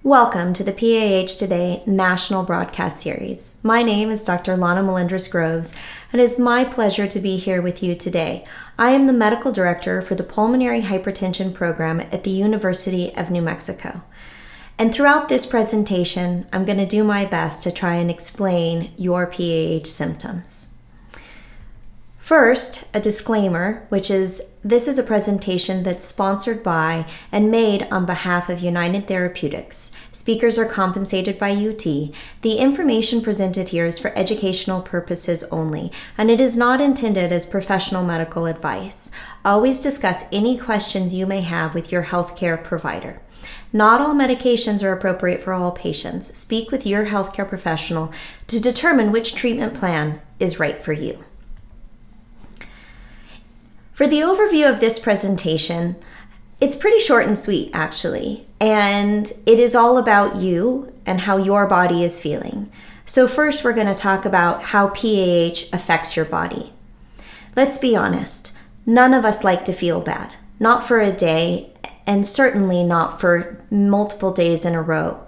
Welcome to the PAH Today National Broadcast Series. My name is Dr. Lana Melendres-Groves, and it is my pleasure to be here with you today. I am the Medical Director for the Pulmonary Hypertension Program at the University of New Mexico. And throughout this presentation, I'm going to do my best to try and explain your PAH symptoms. First, a disclaimer, which is this is a presentation that's sponsored by and made on behalf of United Therapeutics. Speakers are compensated by UT. The information presented here is for educational purposes only, and it is not intended as professional medical advice. Always discuss any questions you may have with your healthcare provider. Not all medications are appropriate for all patients. Speak with your healthcare professional to determine which treatment plan is right for you. For the overview of this presentation, it's pretty short and sweet actually, and it is all about you and how your body is feeling. So first we're going to talk about how PAH affects your body. Let's be honest, none of us like to feel bad, not for a day and certainly not for multiple days in a row.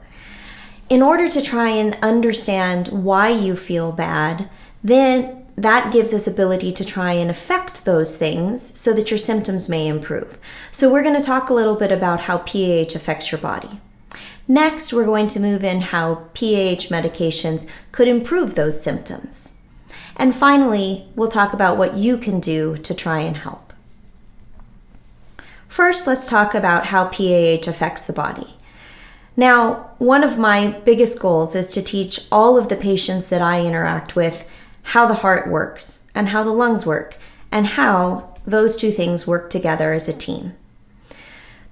In order to try and understand why you feel bad, then that gives us ability to try and affect those things so that your symptoms may improve. So we're going to talk a little bit about how PAH affects your body. Next, we're going to move in how PAH medications could improve those symptoms. And finally, we'll talk about what you can do to try and help. First, let's talk about how PAH affects the body. Now, one of my biggest goals is to teach all of the patients that I interact with how the heart works and how the lungs work and how those two things work together as a team.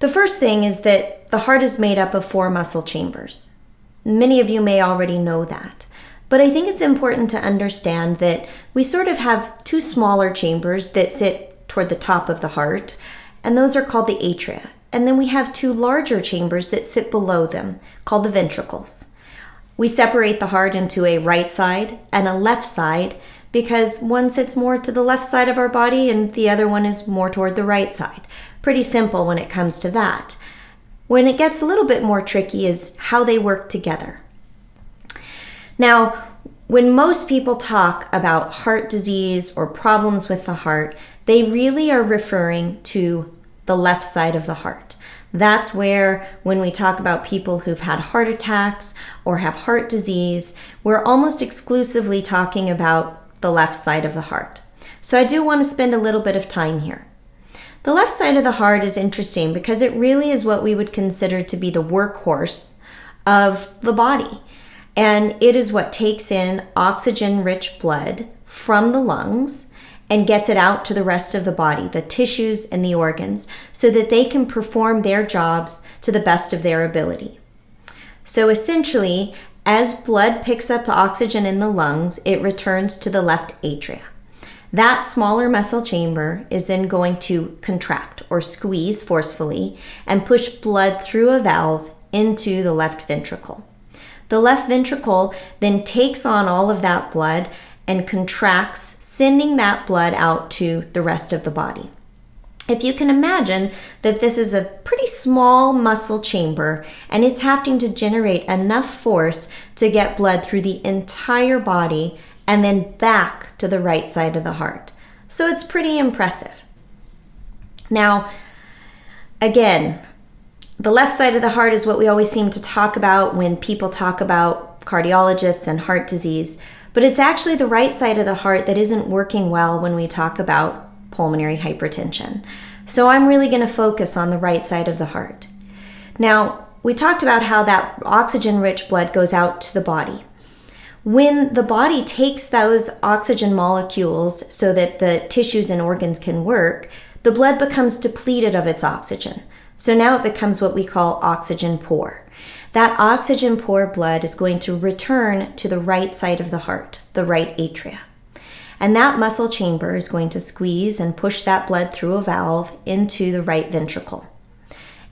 The first thing is that the heart is made up of 4 muscle chambers. Many of you may already know that, but I think it's important to understand that we sort of have 2 smaller chambers that sit toward the top of the heart, and those are called the atria. And then we have 2 larger chambers that sit below them, called the ventricles. We separate the heart into a right side and a left side because one sits more to the left side of our body and the other one is more toward the right side. Pretty simple when it comes to that. When it gets a little bit more tricky is how they work together. Now, when most people talk about heart disease or problems with the heart, they really are referring to the left side of the heart. That's where, when we talk about people who've had heart attacks or have heart disease, we're almost exclusively talking about the left side of the heart. So I do want to spend a little bit of time here. The left side of the heart is interesting because it really is what we would consider to be the workhorse of the body. And it is what takes in oxygen-rich blood from the lungs and gets it out to the rest of the body, the tissues and the organs, so that they can perform their jobs to the best of their ability. So essentially, as blood picks up the oxygen in the lungs, it returns to the left atria. That smaller muscle chamber is then going to contract or squeeze forcefully and push blood through a valve into the left ventricle. The left ventricle then takes on all of that blood and contracts, sending that blood out to the rest of the body. If you can imagine that this is a pretty small muscle chamber and it's having to generate enough force to get blood through the entire body and then back to the right side of the heart. So it's pretty impressive. Now, again, the left side of the heart is what we always seem to talk about when people talk about cardiologists and heart disease. But it's actually the right side of the heart that isn't working well when we talk about pulmonary hypertension. So I'm really going to focus on the right side of the heart. Now, we talked about how that oxygen-rich blood goes out to the body. When the body takes those oxygen molecules so that the tissues and organs can work, the blood becomes depleted of its oxygen. So now it becomes what we call oxygen poor. That oxygen poor blood is going to return to the right side of the heart, the right atria. And that muscle chamber is going to squeeze and push that blood through a valve into the right ventricle.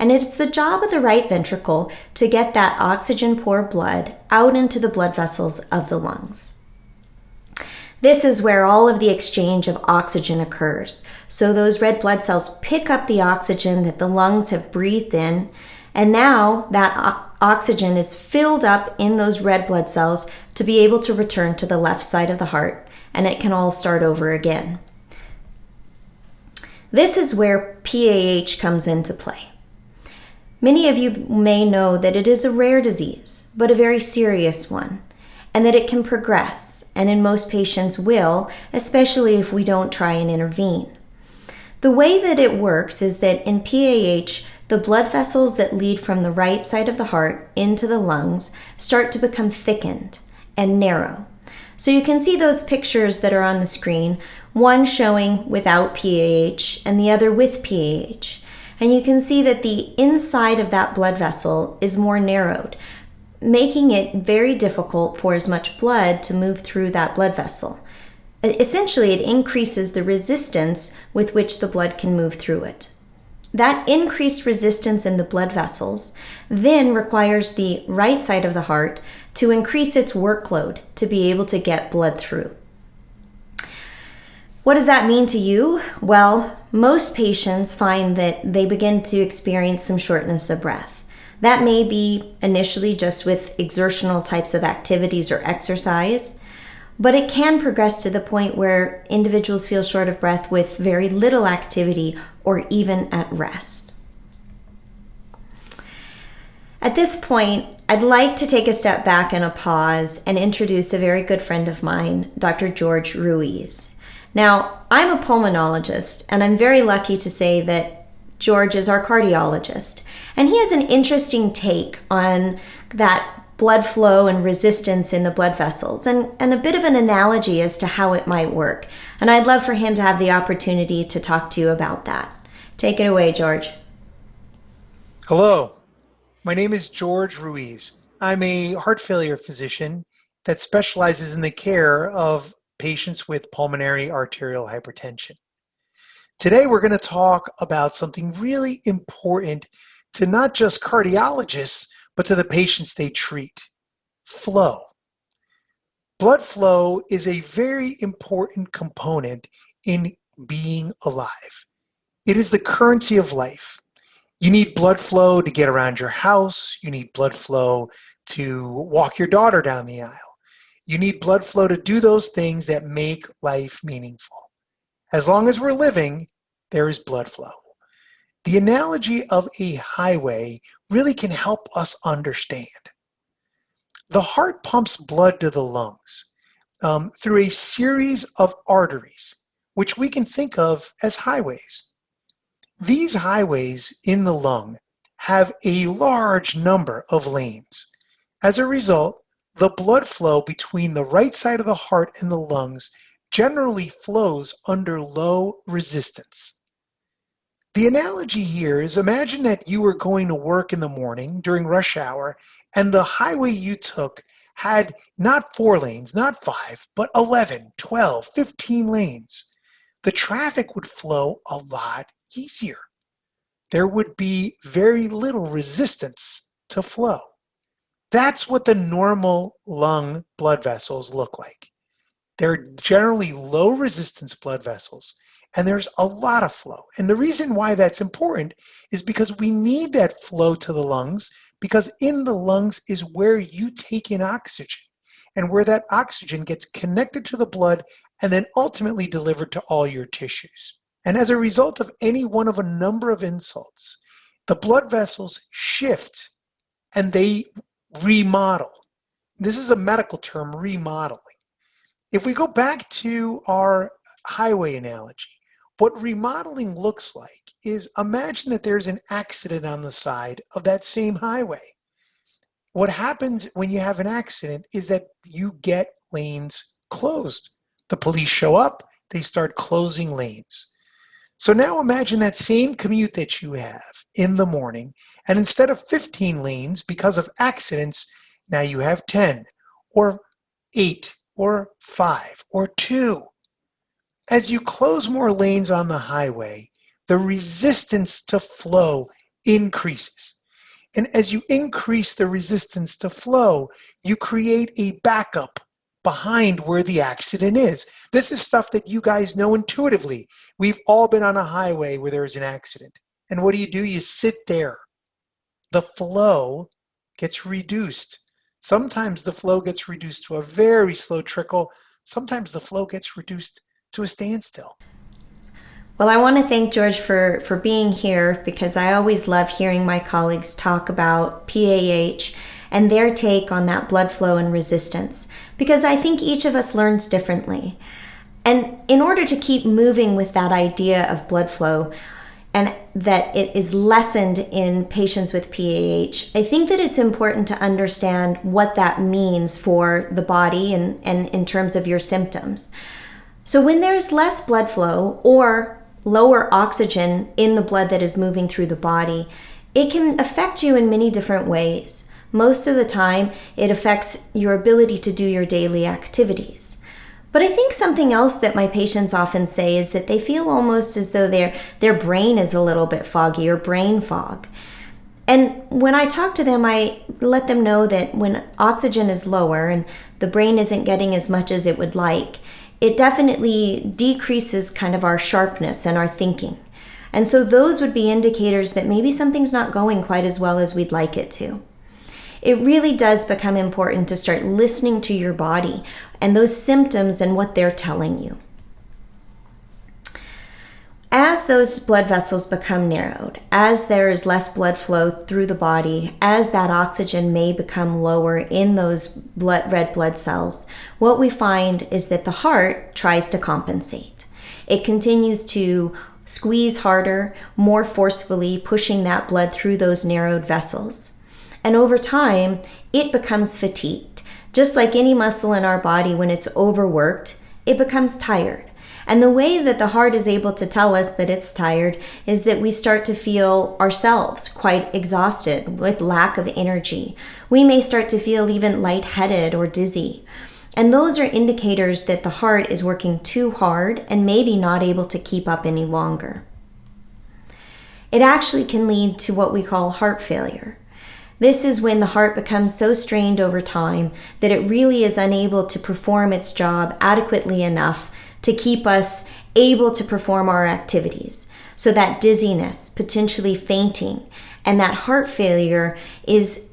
And it's the job of the right ventricle to get that oxygen poor blood out into the blood vessels of the lungs. This is where all of the exchange of oxygen occurs. So those red blood cells pick up the oxygen that the lungs have breathed in And now that oxygen is filled up in those red blood cells to be able to return to the left side of the heart, and it can all start over again. This is where PAH comes into play. Many of you may know that it is a rare disease, but a very serious one, and that it can progress, and in most patients will, especially if we don't try and intervene. The way that it works is that in PAH, the blood vessels that lead from the right side of the heart into the lungs start to become thickened and narrow. So you can see those pictures that are on the screen, one showing without PAH and the other with PAH. And you can see that the inside of that blood vessel is more narrowed, making it very difficult for as much blood to move through that blood vessel. Essentially, it increases the resistance with which the blood can move through it. That increased resistance in the blood vessels then requires the right side of the heart to increase its workload to be able to get blood through. What does that mean to you? Well, most patients find that they begin to experience some shortness of breath. That may be initially just with exertional types of activities or exercise, but it can progress to the point where individuals feel short of breath with very little activity or even at rest. At this point, I'd like to take a step back and a pause and introduce a very good friend of mine, Dr. George Ruiz. Now, I'm a pulmonologist, and I'm very lucky to say that George is our cardiologist, and he has an interesting take on that blood flow and resistance in the blood vessels, and a bit of an analogy as to how it might work. And I'd love for him to have the opportunity to talk to you about that. Take it away, George. Hello, my name is George Ruiz. I'm a heart failure physician that specializes in the care of patients with pulmonary arterial hypertension. Today we're going to talk about something really important to not just cardiologists, but to the patients they treat: flow. Blood flow is a very important component in being alive. It is the currency of life. You need blood flow to get around your house. You need blood flow to walk your daughter down the aisle. You need blood flow to do those things that make life meaningful. As long as we're living, there is blood flow. The analogy of a highway really can help us understand. The heart pumps blood to the lungs through a series of arteries, which we can think of as highways. These highways in the lung have a large number of lanes. As a result, the blood flow between the right side of the heart and the lungs generally flows under low resistance. The analogy here is, imagine that you were going to work in the morning during rush hour, and the highway you took had not 4 lanes, not 5, but 11, 12, 15 lanes. The traffic would flow a lot easier. There would be very little resistance to flow. That's what the normal lung blood vessels look like. They're generally low resistance blood vessels, and there's a lot of flow. And the reason why that's important is because we need that flow to the lungs, because in the lungs is where you take in oxygen and where that oxygen gets connected to the blood and then ultimately delivered to all your tissues. And as a result of any one of a number of insults, the blood vessels shift and they remodel. This is a medical term, remodeling. If we go back to our highway analogy, what remodeling looks like is, imagine that there's an accident on the side of that same highway. What happens when you have an accident is that you get lanes closed. The police show up, they start closing lanes. So now imagine that same commute that you have in the morning, and instead of 15 lanes because of accidents, now you have 10 or 8 or 5 or 2. As you close more lanes on the highway, the resistance to flow increases. And as you increase the resistance to flow, you create a backup behind where the accident is. This is stuff that you guys know intuitively. We've all been on a highway where there's an accident. And what do? You sit there. the flow gets reduced. Sometimes the flow gets reduced to a very slow trickle. Sometimes the flow gets reduced to a standstill. Well, I want to thank George for being here, because I always love hearing my colleagues talk about PAH and their take on that blood flow and resistance, because I think each of us learns differently. And in order to keep moving with that idea of blood flow and that it is lessened in patients with PAH, I think that it's important to understand what that means for the body and in terms of your symptoms. So when there's less blood flow or lower oxygen in the blood that is moving through the body, it can affect you in many different ways. Most of the time, it affects your ability to do your daily activities. But I think something else that my patients often say is that they feel almost as though their brain is a little bit foggy, or brain fog. And when I talk to them, I let them know that when oxygen is lower and the brain isn't getting as much as it would like, it definitely decreases kind of our sharpness and our thinking. And so those would be indicators that maybe something's not going quite as well as we'd like it to. It really does become important to start listening to your body and those symptoms and what they're telling you. As those blood vessels become narrowed, as there is less blood flow through the body, as that oxygen may become lower in those red blood cells, what we find is that the heart tries to compensate. It continues to squeeze harder, more forcefully, pushing that blood through those narrowed vessels. And over time, it becomes fatigued. Just like any muscle in our body, when it's overworked, it becomes tired. And the way that the heart is able to tell us that it's tired is that we start to feel ourselves quite exhausted with lack of energy. We may start to feel even lightheaded or dizzy. And those are indicators that the heart is working too hard and maybe not able to keep up any longer. It actually can lead to what we call heart failure. This is when the heart becomes so strained over time that it really is unable to perform its job adequately enough to keep us able to perform our activities. So that dizziness, potentially fainting, and that heart failure is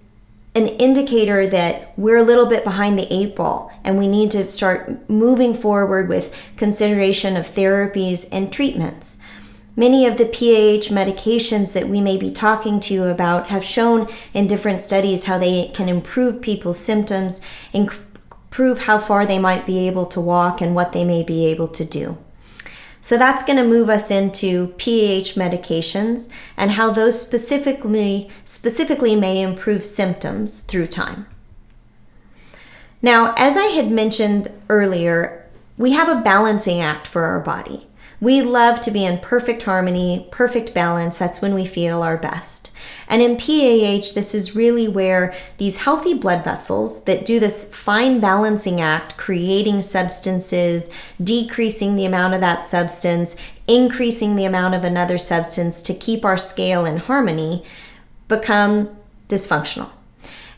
an indicator that we're a little bit behind the 8 ball and we need to start moving forward with consideration of therapies and treatments. Many of the PAH medications that we may be talking to you about have shown in different studies how they can improve people's symptoms, improve how far they might be able to walk and what they may be able to do. So that's going to move us into PAH medications and how those specifically may improve symptoms through time. Now, as I had mentioned earlier, we have a balancing act for our body. We love to be in perfect harmony, perfect balance. That's when we feel our best. And in PAH, this is really where these healthy blood vessels that do this fine balancing act, creating substances, decreasing the amount of that substance, increasing the amount of another substance to keep our scale in harmony, become dysfunctional.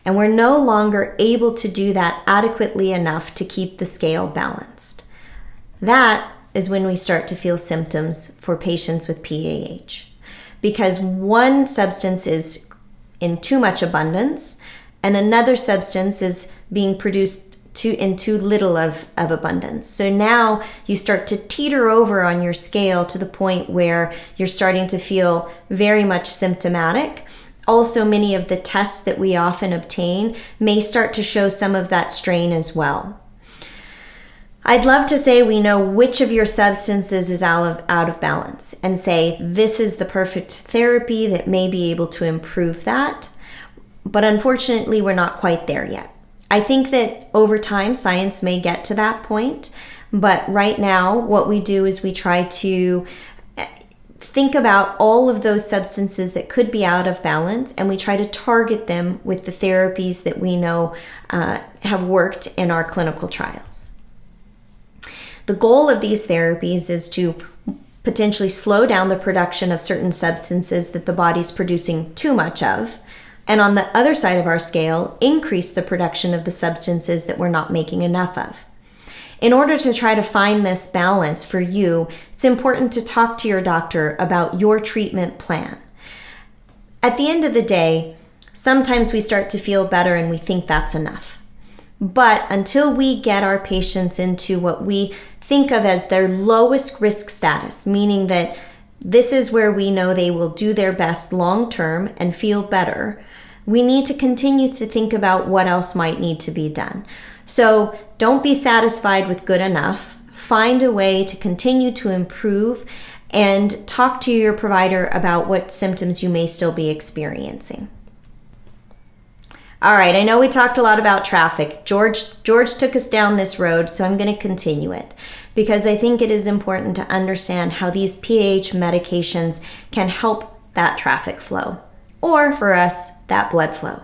And we're no longer able to do that adequately enough to keep the scale balanced. That is when we start to feel symptoms for patients with PAH. Because one substance is in too much abundance and another substance is being produced in too little of abundance. So now you start to teeter over on your scale to the point where you're starting to feel very much symptomatic. Also, many of the tests that we often obtain may start to show some of that strain as well. I'd love to say we know which of your substances is out of balance and say this is the perfect therapy that may be able to improve that. But unfortunately, we're not quite there yet. I think that over time, science may get to that point. But right now, what we do is we try to think about all of those substances that could be out of balance, and we try to target them with the therapies that we know have worked in our clinical trials. The goal of these therapies is to potentially slow down the production of certain substances that the body's producing too much of, and on the other side of our scale, increase the production of the substances that we're not making enough of. In order to try to find this balance for you, it's important to talk to your doctor about your treatment plan. At the end of the day, Sometimes we start to feel better and we think that's enough. But until we get our patients into what we think of as their lowest risk status, meaning that this is where we know they will do their best long term and feel better, we need to continue to think about what else might need to be done. So don't be satisfied with good enough. Find a way to continue to improve and talk to your provider about what symptoms you may still be experiencing. All right, I know we talked a lot about traffic. George took us down this road, so I'm going to continue it because I think it is important to understand how these PAH medications can help that traffic flow, or for us, that blood flow.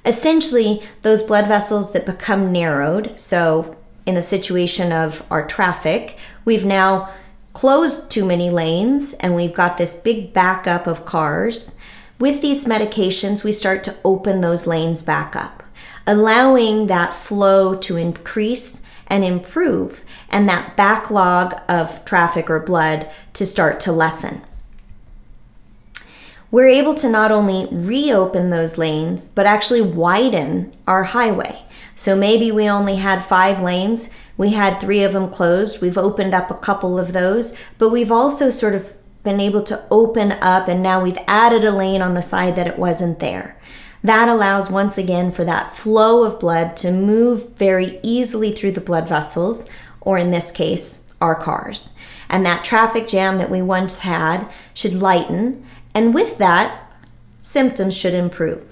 Essentially, those blood vessels that become narrowed, so in the situation of our traffic, we've now closed too many lanes and we've got this big backup of cars. With these medications, we start to open those lanes back up, allowing that flow to increase and improve and that backlog of traffic or blood to start to lessen. We're able to not only reopen those lanes, but actually widen our highway. So maybe we only had 5 lanes. We had 3 of them closed. We've opened up a couple of those, but we've also sort of been able to open up, and now we've added a lane on the side that it wasn't there. That allows, once again, for that flow of blood to move very easily through the blood vessels, or in this case, our cars. And that traffic jam that we once had should lighten, and with that, symptoms should improve.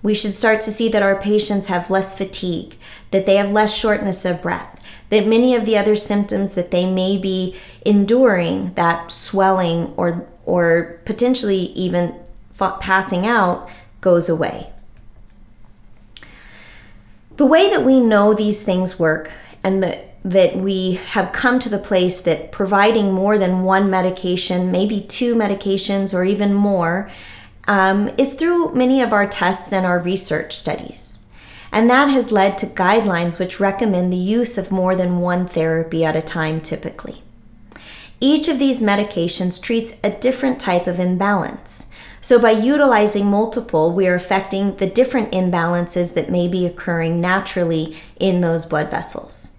We should start to see that our patients have less fatigue, that they have less shortness of breath, that many of the other symptoms that they may be enduring, that swelling or potentially even passing out, goes away. The way that we know these things work and that we have come to the place that providing more than one medication, maybe 2 medications or even more, is through many of our tests and our research studies. And that has led to guidelines which recommend the use of more than one therapy at a time typically. Each of these medications treats a different type of imbalance. So by utilizing multiple, we are affecting the different imbalances that may be occurring naturally in those blood vessels.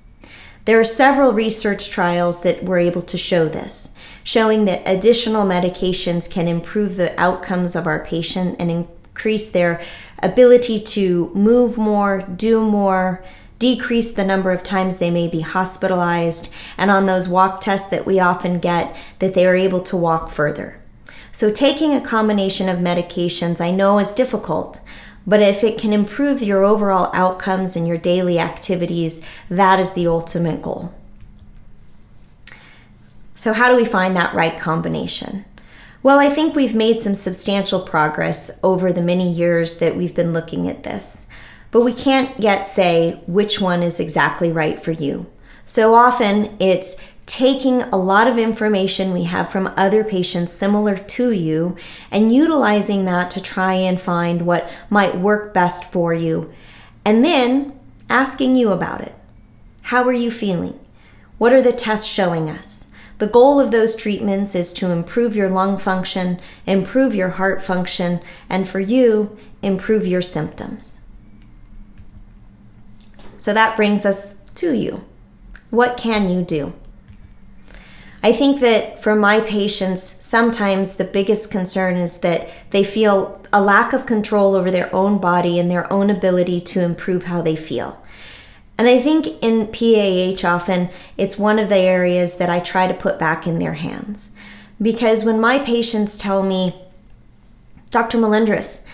There are several research trials that were able to show this, showing that additional medications can improve the outcomes of our patient and increase their ability to move more, do more, decrease the number of times they may be hospitalized, and on those walk tests that we often get, that they are able to walk further. So taking a combination of medications I know is difficult, but if it can improve your overall outcomes and your daily activities, that is the ultimate goal. So how do we find that right combination? Well, I think we've made some substantial progress over the many years that we've been looking at this, but we can't yet say which one is exactly right for you. So often it's taking a lot of information we have from other patients similar to you and utilizing that to try and find what might work best for you, and then asking you about it. How are you feeling? What are the tests showing us? The goal of those treatments is to improve your lung function, improve your heart function, and for you, improve your symptoms. So that brings us to you. What can you do? I think that for my patients, sometimes the biggest concern is that they feel a lack of control over their own body and their own ability to improve how they feel. And I think in PAH often it's one of the areas that I try to put back in their hands. Because when my patients tell me, Dr. Melendres,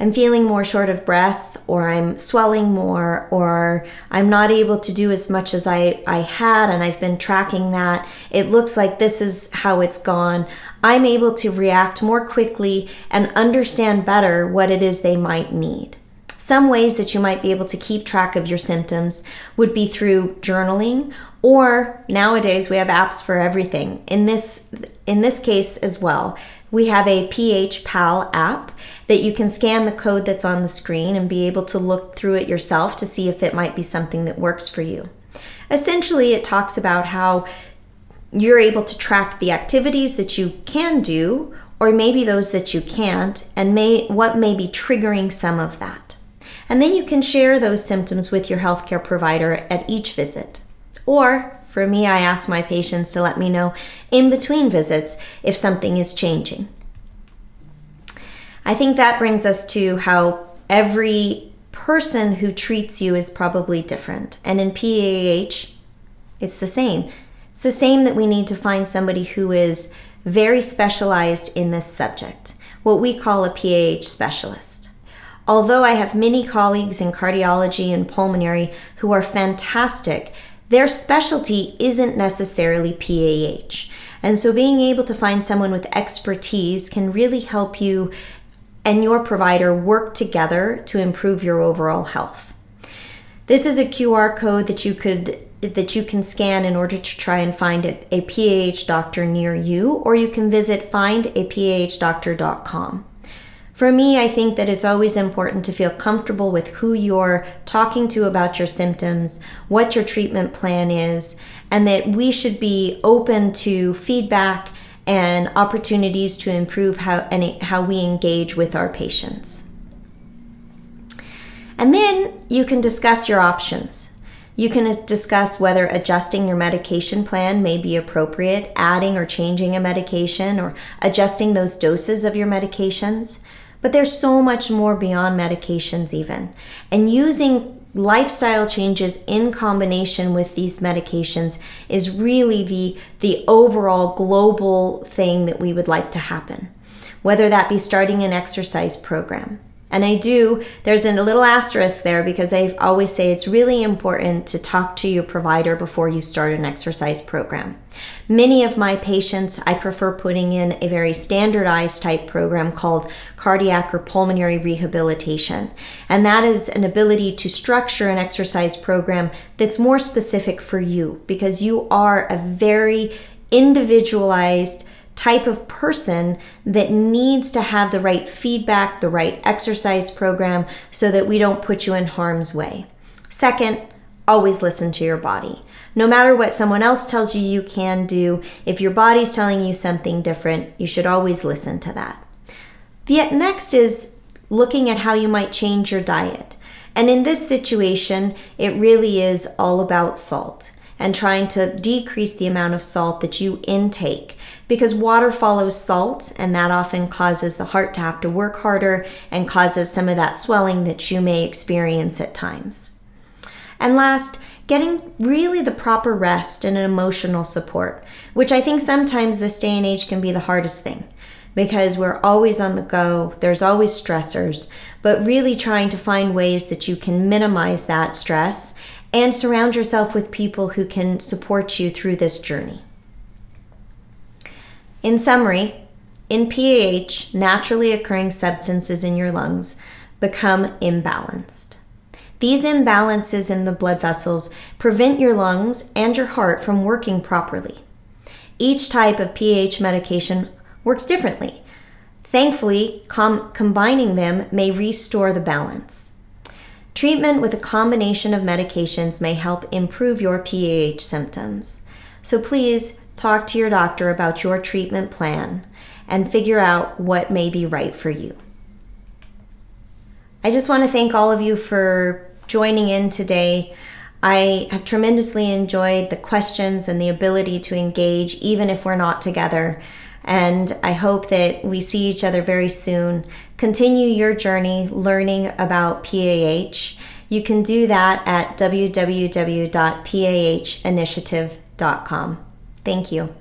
I'm feeling more short of breath, or I'm swelling more, or I'm not able to do as much as I had, and I've been tracking that. It looks like this is how it's gone. I'm able to react more quickly and understand better what it is they might need. Some ways that you might be able to keep track of your symptoms would be through journaling, or nowadays we have apps for everything. In this case as well, we have a PH Pal app that you can scan the code that's on the screen and be able to look through it yourself to see if it might be something that works for you. Essentially, it talks about how you're able to track the activities that you can do or maybe those that you can't, and what may be triggering some of that. And then you can share those symptoms with your healthcare provider at each visit. Or, for me, I ask my patients to let me know in between visits if something is changing. I think that brings us to how every person who treats you is probably different. And in PAH, it's the same. It's the same that we need to find somebody who is very specialized in this subject, what we call a PAH specialist. Although I have many colleagues in cardiology and pulmonary who are fantastic, their specialty isn't necessarily PAH. And so being able to find someone with expertise can really help you and your provider work together to improve your overall health. This is a QR code that you can scan in order to try and find a PAH doctor near you, or you can visit findapahdoctor.com. For me, I think that it's always important to feel comfortable with who you're talking to about your symptoms, what your treatment plan is, and that we should be open to feedback and opportunities to improve how we engage with our patients. And then you can discuss your options. You can discuss whether adjusting your medication plan may be appropriate, adding or changing a medication, or adjusting those doses of your medications. But there's so much more beyond medications even. And using lifestyle changes in combination with these medications is really the overall global thing that we would like to happen. Whether that be starting an exercise program. And there's a little asterisk there because I always say it's really important to talk to your provider before you start an exercise program. Many of my patients, I prefer putting in a very standardized type program called cardiac or pulmonary rehabilitation. And that is an ability to structure an exercise program that's more specific for you because you are a very individualized type of person that needs to have the right feedback, the right exercise program so that we don't put you in harm's way. Second, always listen to your body. No matter what someone else tells you you can do, if your body's telling you something different, you should always listen to that. The next is looking at how you might change your diet. And in this situation, it really is all about salt and trying to decrease the amount of salt that you intake because water follows salt and that often causes the heart to have to work harder and causes some of that swelling that you may experience at times. And last, getting really the proper rest and emotional support, which I think sometimes this day and age can be the hardest thing because we're always on the go, there's always stressors, but really trying to find ways that you can minimize that stress and surround yourself with people who can support you through this journey. In summary, in PAH, naturally occurring substances in your lungs become imbalanced. These imbalances in the blood vessels prevent your lungs and your heart from working properly. Each type of PAH medication works differently. Thankfully, combining them may restore the balance. Treatment with a combination of medications may help improve your PAH symptoms. So please talk to your doctor about your treatment plan and figure out what may be right for you. I just want to thank all of you for joining in today. I have tremendously enjoyed the questions and the ability to engage even if we're not together. And I hope that we see each other very soon. Continue your journey learning about PAH. You can do that at www.pahinitiative.com. Thank you.